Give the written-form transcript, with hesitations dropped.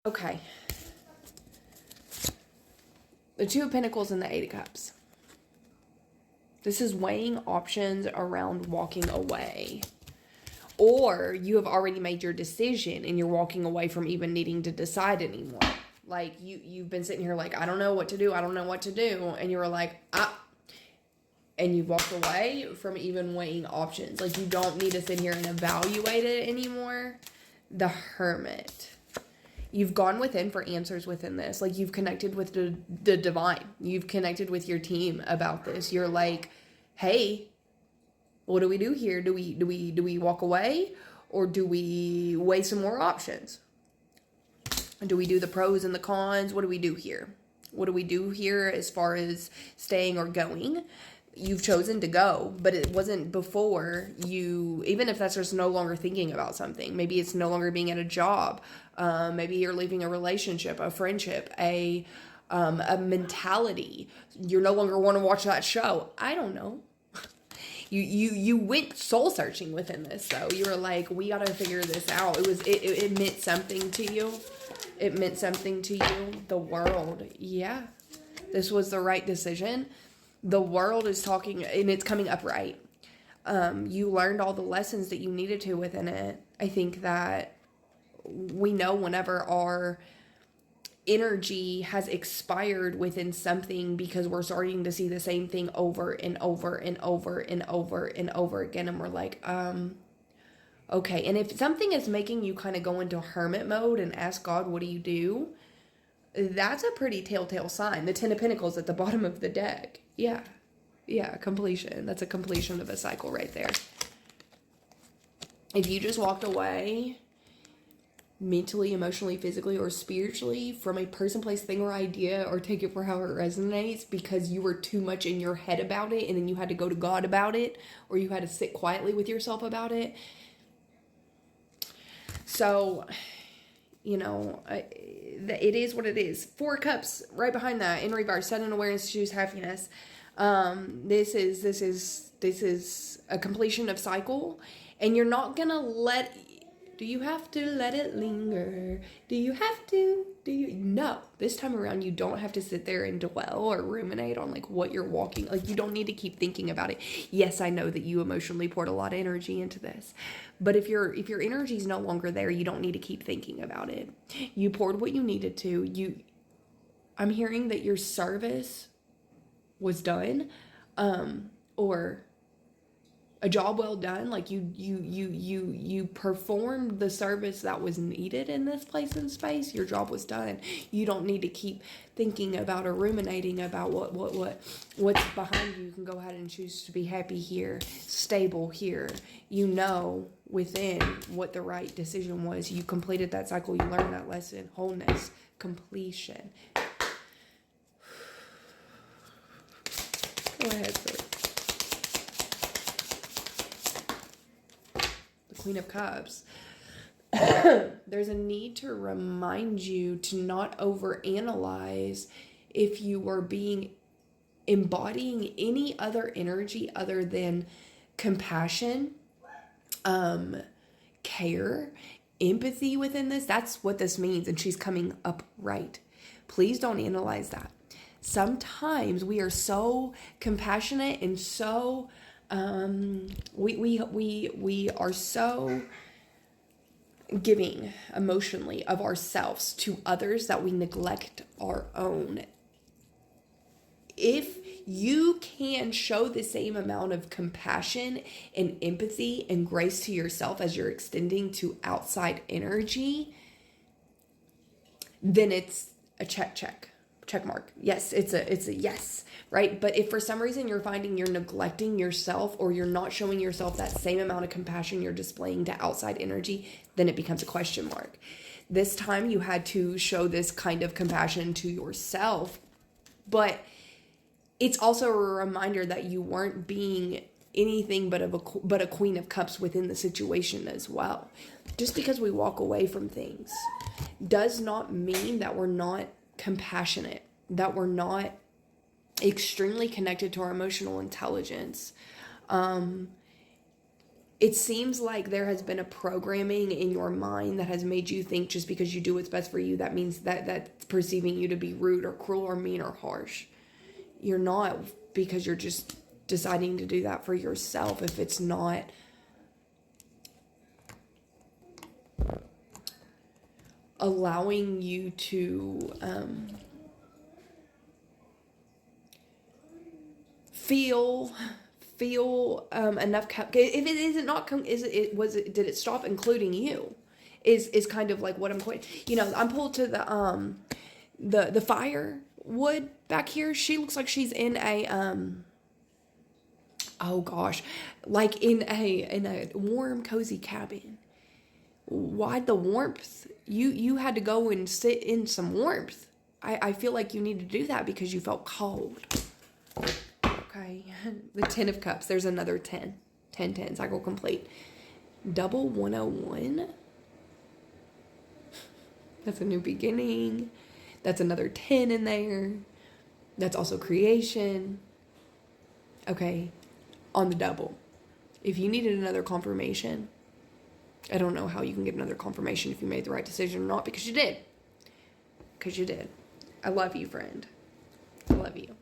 Okay. The Two of Pentacles and the Eight of Cups. This is weighing options around walking away. Or you have already made your decision and you're walking away from even needing to decide anymore. Like you've been sitting here like, I don't know what to do. I don't know what to do. And you were like, and you walked away from even weighing options. Like you don't need to sit here and evaluate it anymore. The Hermit. You've gone within for answers within this. Like you've connected with the divine. You've connected with your team about this. You're like, hey, what do we do here? Do we walk away, or do we weigh some more options? Do we do the pros and the cons? What do we do here? What do we do here as far as staying or going? You've chosen to go, but it wasn't before you, even if that's just no longer thinking about something. Maybe it's no longer being at a job. Maybe you're leaving a relationship, a friendship, a mentality. You're no longer want to watch that show. I don't know. You went soul searching within this, though. You were like, we got to figure this out. It meant something to you. It meant something to you. The world. Yeah. This was the right decision. The world is talking, and it's coming up right. You learned all the lessons that you needed to within it. I think that we know whenever our energy has expired within something, because we're starting to see the same thing over and over and over and over and over again, and we're like, okay. And if something is making you kind of go into hermit mode and ask God, what do you do? That's a pretty telltale sign. The Ten of Pentacles at the bottom of the deck. Yeah, completion. That's a completion of a cycle right there. If you just walked away mentally, emotionally, physically, or spiritually from a person, place, thing, or idea, or take it for how it resonates because you were too much in your head about it, and then you had to go to God about it, or you had to sit quietly with yourself about it. So, it is what it is. Four Cups right behind that in reverse. Sudden awareness, choose happiness. This is a completion of cycle, and you're not gonna let. Do you have to let it linger? Do you have to? No. This time around, you don't have to sit there and dwell or ruminate on like what you're walking. Like you don't need to keep thinking about it. Yes, I know that you emotionally poured a lot of energy into this, but if your energy is no longer there, you don't need to keep thinking about it. You poured what you needed to. I'm hearing that your service was done, or a job well done. Like you performed the service that was needed in this place and space. Your job was done. You don't need to keep thinking about or ruminating about what's behind you. You can go ahead and choose to be happy here, stable here. You know within what the right decision was. You completed that cycle. You learned that lesson. Wholeness, completion. Go ahead, sir. Queen of Cups. There's a need to remind you to not overanalyze if you were embodying any other energy other than compassion, care, empathy within this. That's what this means, and she's coming up right. Please don't analyze that. Sometimes we are so compassionate and so we are so giving emotionally of ourselves to others that we neglect our own. If you can show the same amount of compassion and empathy and grace to yourself as you're extending to outside energy, then it's a check mark. Yes, it's a yes, right? But if for some reason you're finding you're neglecting yourself, or you're not showing yourself that same amount of compassion you're displaying to outside energy, then it becomes a question mark. This time you had to show this kind of compassion to yourself, but it's also a reminder that you weren't being anything but a Queen of Cups within the situation as well. Just because we walk away from things does not mean that we're not compassionate, that we're not extremely connected to our emotional intelligence. it seems like there has been a programming in your mind that has made you think just because you do what's best for you, that means that that's perceiving you to be rude or cruel or mean or harsh. You're not, because you're just deciding to do that for yourself. If it's not allowing you to feel enough if it isn't not did it stop including you is kind of like what I'm going, I'm pulled to the firewood back here. She looks like she's in a oh gosh, like in a warm cozy cabin. Why the warmth? You had to go and sit in some warmth. I feel like you need to do that because you felt cold. Okay, the 10 of Cups. There's another 10. 10, cycle complete. Double 101. That's a new beginning. That's another 10 in there. That's also creation. Okay, on the double. If you needed another confirmation, I don't know how you can get another confirmation if you made the right decision or not, because you did. Because you did. I love you, friend. I love you.